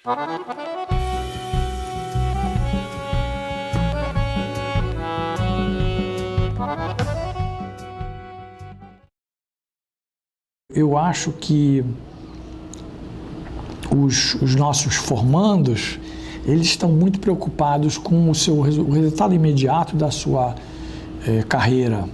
Eu acho que os nossos formandos, eles estão muito preocupados com o resultado imediato da sua carreira.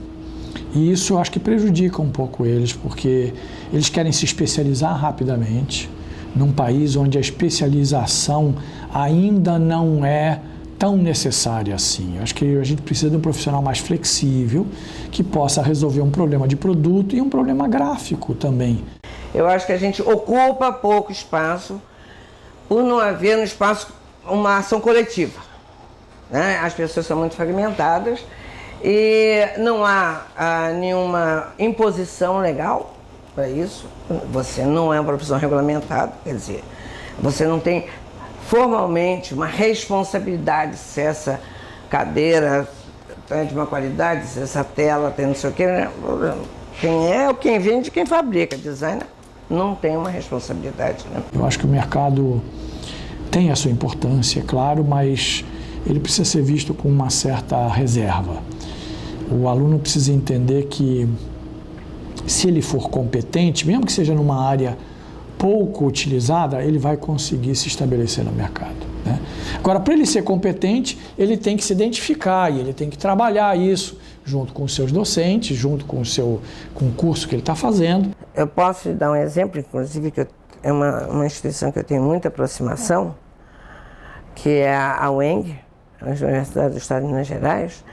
E isso eu acho que prejudica um pouco eles, porque eles querem se especializar rapidamente num país onde a especialização ainda não é tão necessária assim. Eu acho que a gente precisa de um profissional mais flexível, que possa resolver um problema de produto e um problema gráfico também. Eu acho que a gente ocupa pouco espaço por não haver no espaço uma ação coletiva, né? As pessoas são muito fragmentadas e não há nenhuma imposição legal para isso. Você não é uma profissão regulamentada, quer dizer, você não tem formalmente uma responsabilidade se essa cadeira tem de uma qualidade, se essa tela tem não sei o quê, né? Quem vende, quem fabrica, designer não tem uma responsabilidade, né? Eu acho que o mercado tem a sua importância, é claro, mas ele precisa ser visto com uma certa reserva. O aluno precisa entender que, se ele for competente, mesmo que seja numa área pouco utilizada, ele vai conseguir se estabelecer no mercado, né? Agora, para ele ser competente, ele tem que se identificar e ele tem que trabalhar isso junto com os seus docentes, junto com o curso que ele está fazendo. Eu posso dar um exemplo, inclusive, que é uma instituição que eu tenho muita aproximação, que é a UENG, a Universidade do Estado de Minas Gerais,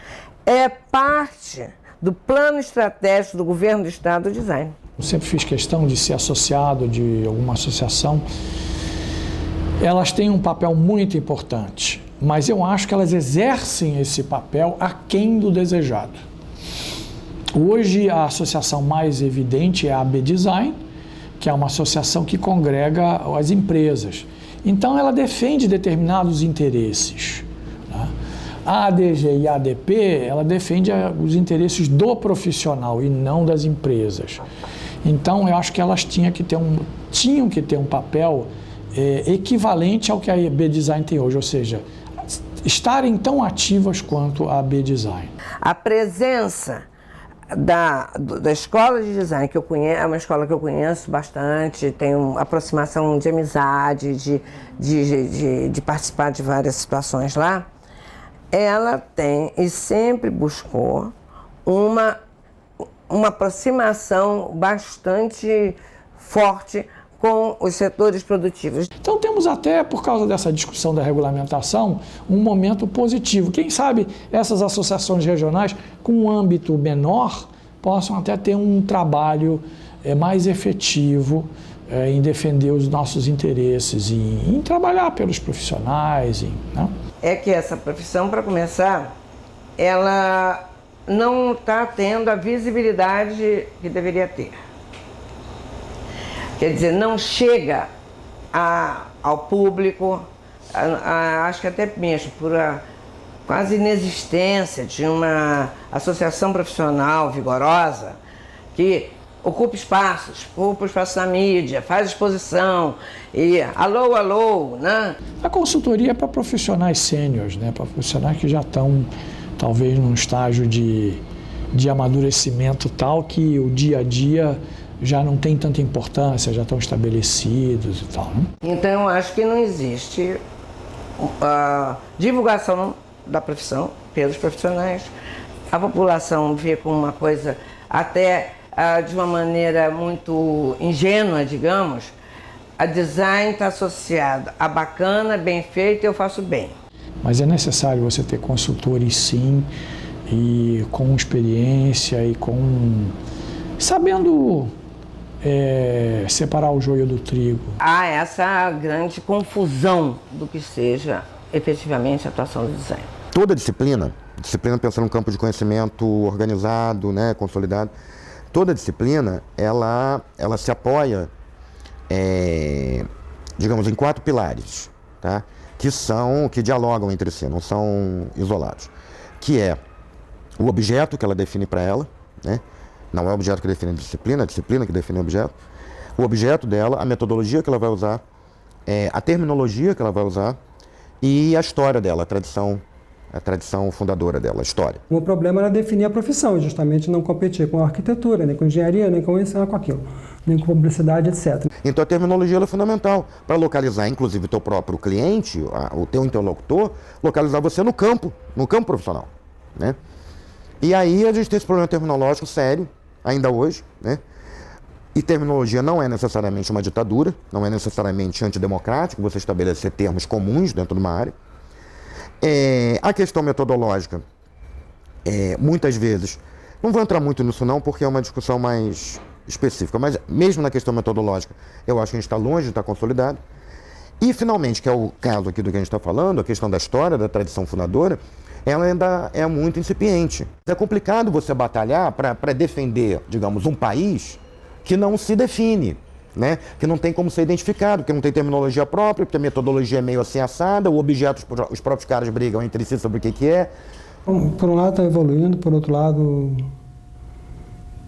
é parte do plano estratégico do governo do Estado do design. Eu sempre fiz questão de ser associado de alguma associação. Elas têm um papel muito importante, mas eu acho que elas exercem esse papel aquém do desejado. Hoje, a associação mais evidente é a AB Design, que é uma associação que congrega as empresas. Então, ela defende determinados interesses, né? A ADG e a ADP, ela defende os interesses do profissional e não das empresas. Então, eu acho que elas tinham que ter um papel equivalente ao que a AB Design tem hoje, ou seja, estarem tão ativas quanto a AB Design. A presença da escola de design, que eu conheço, é uma escola que eu conheço bastante, tenho uma aproximação de amizade, de participar de várias situações lá, ela tem e sempre buscou uma aproximação bastante forte com os setores produtivos. Então temos até, por causa dessa discussão da regulamentação, um momento positivo. Quem sabe essas associações regionais, com um âmbito menor, possam até ter um trabalho mais efetivo em defender os nossos interesses, em trabalhar pelos profissionais. Né? É que essa profissão, para começar, ela não está tendo a visibilidade que deveria ter. Quer dizer, não chega ao público, acho que até mesmo por a quase inexistência de uma associação profissional vigorosa que ocupa espaço na mídia, faz exposição e alô, né? A consultoria é para profissionais sêniores, né? Para profissionais que já estão talvez num estágio de amadurecimento tal que o dia a dia já não tem tanta importância, já estão estabelecidos e tal, né? Então, eu acho que não existe divulgação da profissão pelos profissionais. A população vê como uma coisa até de uma maneira muito ingênua, digamos. A design está associada a bacana, bem feito, eu faço bem. Mas é necessário você ter consultores, sim, e com experiência e sabendo separar o joio do trigo. Há essa grande confusão do que seja efetivamente a atuação do design. Toda disciplina pensando num campo de conhecimento organizado, né, consolidado, toda disciplina ela se apoia, digamos, em 4 pilares, tá? Que dialogam entre si, não são isolados. Que é o objeto que ela define para ela, né? Não é o objeto que define a disciplina que define o objeto dela, a metodologia que ela vai usar a terminologia que ela vai usar e a história dela, a tradição fundadora dela, a história. O problema era definir a profissão, justamente não competir com a arquitetura, nem com engenharia, nem com isso, nem com aquilo, nem com publicidade, etc. Então a terminologia ela é fundamental para localizar, inclusive, o teu próprio cliente, o teu interlocutor, localizar você no campo profissional, né? E aí a gente tem esse problema terminológico sério, ainda hoje, né? E terminologia não é necessariamente uma ditadura, não é necessariamente antidemocrático, você estabelecer termos comuns dentro de uma área. A questão metodológica, muitas vezes, não vou entrar muito nisso não, porque é uma discussão mais específica, mas mesmo na questão metodológica, eu acho que a gente está longe de estar consolidado. E, finalmente, que é o caso aqui do que a gente está falando, a questão da história, da tradição fundadora, ela ainda é muito incipiente. É complicado você batalhar para defender, digamos, um país que não se define, né? Que não tem como ser identificado, porque não tem terminologia própria, porque a metodologia é meio assim assada, o objeto, os próprios caras brigam entre si sobre o que é. Por um lado está evoluindo, por outro lado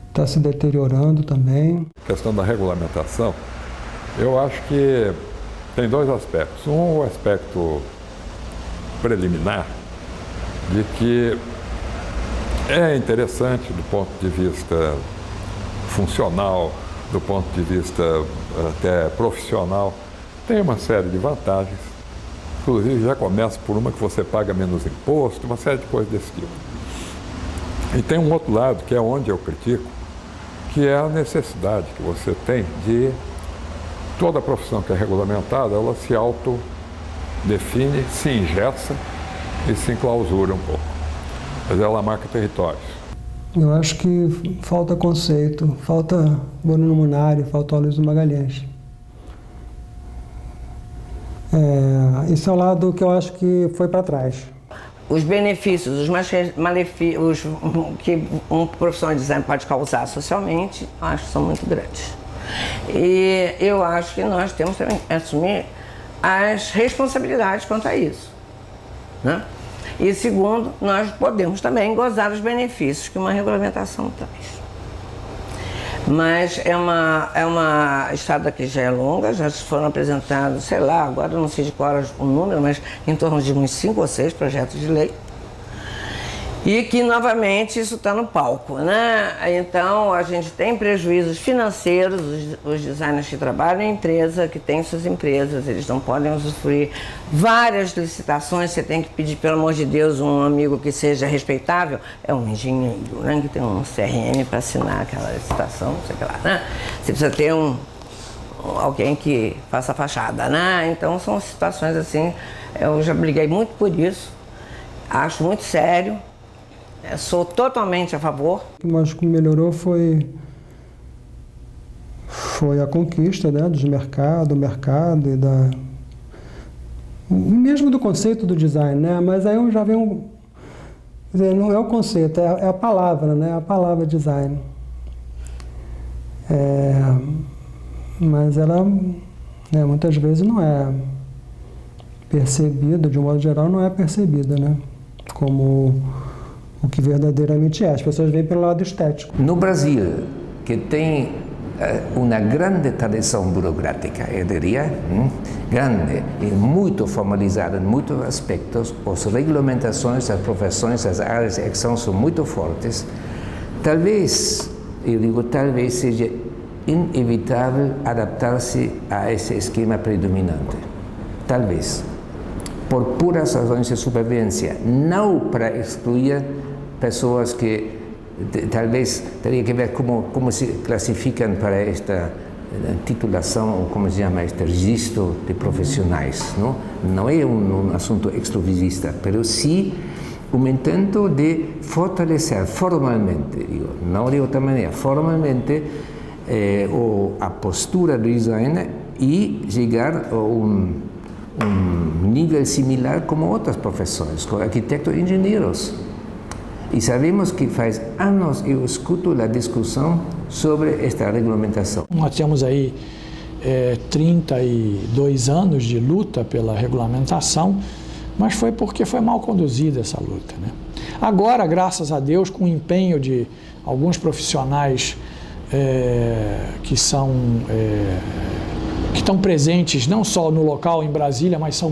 está se deteriorando também. A questão da regulamentação, eu acho que tem dois aspectos. Um, o aspecto preliminar, de que é interessante do ponto de vista funcional, do ponto de vista até profissional, tem uma série de vantagens. Inclusive já começa por uma que você paga menos imposto, uma série de coisas desse tipo. E tem um outro lado, que é onde eu critico, que é a necessidade que você tem de toda a profissão que é regulamentada, ela se autodefine, se engessa e se enclausura um pouco. Mas ela marca territórios. Eu acho que falta conceito, falta Bruno Munari, falta Aloysio Magalhães. Esse é o lado que eu acho que foi para trás. Os benefícios, os malefícios que um profissional de design pode causar socialmente, eu acho que são muito grandes. E eu acho que nós temos também que assumir as responsabilidades quanto a isso, né? E segundo, nós podemos também gozar dos benefícios que uma regulamentação traz. Mas é uma estrada que já é longa, já foram apresentados, sei lá, agora não sei de qual era o número, mas em torno de uns 5 ou 6 projetos de lei. E que, novamente, isso está no palco, né? Então, a gente tem prejuízos financeiros, os designers que trabalham em empresa, que têm suas empresas, eles não podem usufruir várias licitações, você tem que pedir, pelo amor de Deus, um amigo que seja respeitável, é um engenheiro, né? Que tem um CRM para assinar aquela licitação, não sei o que lá, né? Você precisa ter alguém que faça a fachada, né? Então, são situações assim, eu já briguei muito por isso, acho muito sério. Eu sou totalmente a favor. O que acho que melhorou foi a conquista, né, do mercado e mesmo do conceito do design, né? Mas aí eu já venho, quer dizer, não é o conceito, é a palavra, né? A palavra design. Mas ela, né, muitas vezes não é percebida, de um modo geral, não é percebida, né? Como o que verdadeiramente é. As pessoas veem pelo lado estético. No Brasil, que tem uma grande tradição burocrática, eu diria, grande e muito formalizada em muitos aspectos, as regulamentações, as profissões, as áreas de ação são muito fortes. Talvez, eu digo talvez, seja inevitável adaptar-se a esse esquema predominante. Talvez. Por puras razões de supervivência, não para excluir pessoas que talvez teria que ver como se classificam para esta titulação, ou como se chama, este registro de profissionais. Não é um assunto exclusivista, mas sim um intento de fortalecer formalmente, não de outra maneira, formalmente a postura do design e chegar a um nível similar como outras profissões, como arquitetos e engenheiros. E sabemos que faz anos eu escuto a discussão sobre esta regulamentação. Nós temos aí 32 anos de luta pela regulamentação, mas foi porque foi mal conduzida essa luta, né? Agora, graças a Deus, com o empenho de alguns profissionais que que estão presentes não só no local em Brasília, mas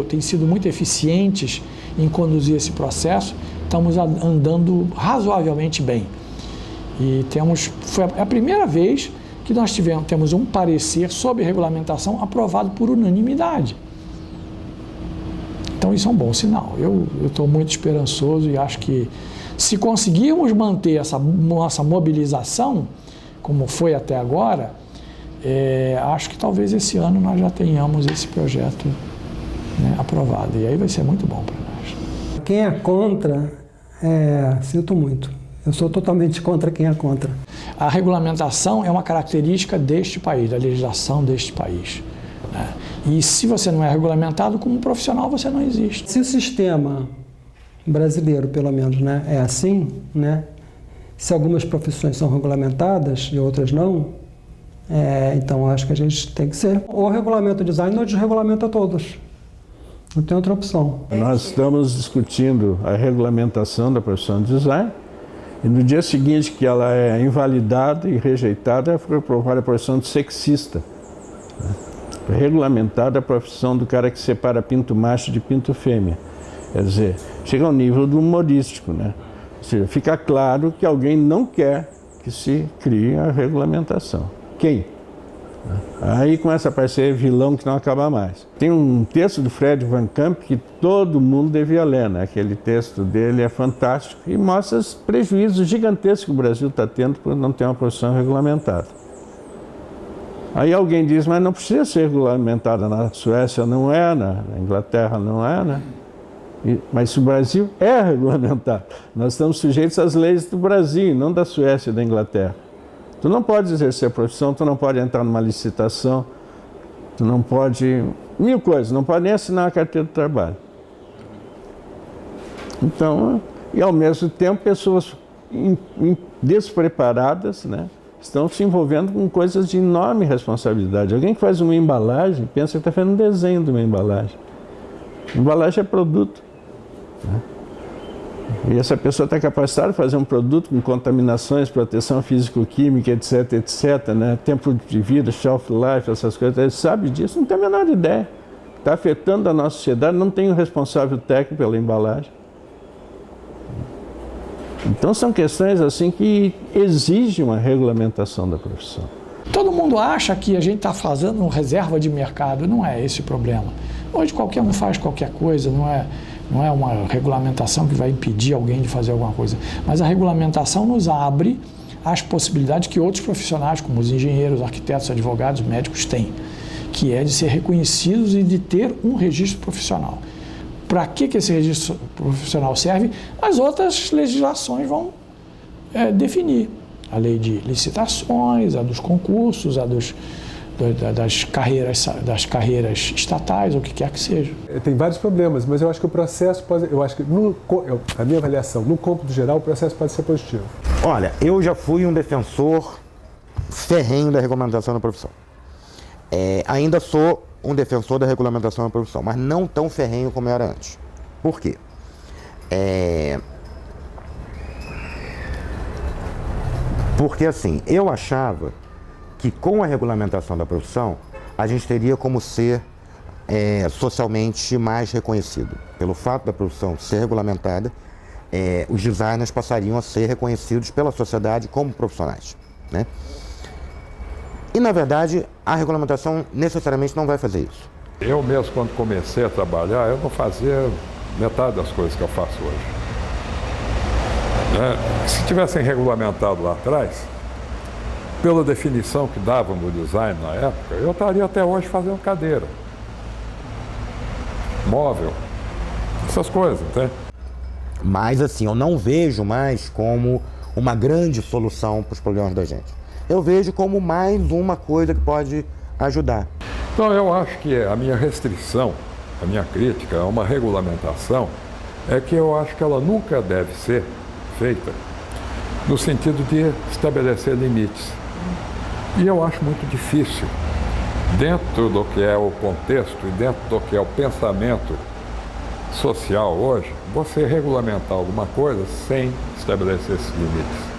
têm sido muito eficientes em conduzir esse processo. Estamos andando razoavelmente bem. E foi a primeira vez que nós temos um parecer sobre regulamentação aprovado por unanimidade. Então isso é um bom sinal. Eu estou muito esperançoso e acho que se conseguirmos manter essa nossa mobilização, como foi até agora, acho que talvez esse ano nós já tenhamos esse projeto, né, aprovado. E aí vai ser muito bom para nós. Quem é contra, sinto muito. Eu sou totalmente contra quem é contra. A regulamentação é uma característica deste país, da legislação deste país, né? E se você não é regulamentado, como profissional você não existe. Se o sistema brasileiro, pelo menos, né, é assim, né, se algumas profissões são regulamentadas e outras não, então acho que a gente tem que ser ou regulamenta o design ou desregulamenta todos. Não tem outra opção. Nós estamos discutindo a regulamentação da profissão de design e no dia seguinte que ela é invalidada e rejeitada, foi aprovada a profissão de sexista. Foi regulamentada a profissão do cara que separa pinto macho de pinto fêmea. Quer dizer, chega ao nível do humorístico, né? Ou seja, fica claro que alguém não quer que se crie a regulamentação. Quem? Aí começa a aparecer vilão que não acaba mais. Tem um texto do Fred Van Camp que todo mundo devia ler, né? Aquele texto dele é fantástico e mostra os prejuízos gigantescos que o Brasil está tendo por não ter uma profissão regulamentada. Aí alguém diz, mas não precisa ser regulamentada. Na Suécia não é, na Inglaterra não é, né? Mas se o Brasil é regulamentado, nós estamos sujeitos às leis do Brasil, não da Suécia e da Inglaterra. Tu não pode exercer a profissão, tu não pode entrar numa licitação, tu não pode... mil coisas, não pode nem assinar a carteira de trabalho. Então, e ao mesmo tempo, pessoas despreparadas, né, estão se envolvendo com coisas de enorme responsabilidade. Alguém que faz uma embalagem, pensa que está fazendo um desenho de uma embalagem. Embalagem é produto, né? E essa pessoa está capacitada de fazer um produto com contaminações, proteção físico-química, etc, etc, né? Tempo de vida, shelf life, essas coisas, ele sabe disso, não tem a menor ideia. Está afetando a nossa sociedade, não tem o responsável técnico pela embalagem. Então são questões assim que exigem uma regulamentação da profissão. Todo mundo acha que a gente está fazendo uma reserva de mercado, não é esse o problema. Hoje qualquer um faz qualquer coisa, não é uma regulamentação que vai impedir alguém de fazer alguma coisa. Mas a regulamentação nos abre as possibilidades que outros profissionais, como os engenheiros, arquitetos, advogados, médicos têm, que é de ser reconhecidos e de ter um registro profissional. Para que esse registro profissional serve? As outras legislações vão definir. A lei de licitações, a dos concursos, a das carreiras estatais, o que quer que seja. Tem vários problemas, mas eu acho que o processo pode... Eu acho que, a minha avaliação, no cômputo geral, o processo pode ser positivo. Olha, eu já fui um defensor ferrenho da regulamentação da profissão. Ainda sou um defensor da regulamentação da profissão, mas não tão ferrenho como era antes. Por quê? Porque assim, eu achava que com a regulamentação da profissão, a gente teria como ser socialmente mais reconhecido. Pelo fato da profissão ser regulamentada, os designers passariam a ser reconhecidos pela sociedade como profissionais, né? E, na verdade, a regulamentação necessariamente não vai fazer isso. Eu mesmo, quando comecei a trabalhar, eu não fazia metade das coisas que eu faço hoje. Se tivessem regulamentado lá atrás, pela definição que davam no design na época, eu estaria até hoje fazendo cadeira, móvel, essas coisas, né? Mas, assim, eu não vejo mais como uma grande solução para os problemas da gente. Eu vejo como mais uma coisa que pode ajudar. Então, eu acho que a minha restrição, a minha crítica a uma regulamentação é que eu acho que ela nunca deve ser feita no sentido de estabelecer limites. E eu acho muito difícil, dentro do que é o contexto e dentro do que é o pensamento social hoje, você regulamentar alguma coisa sem estabelecer esses limites.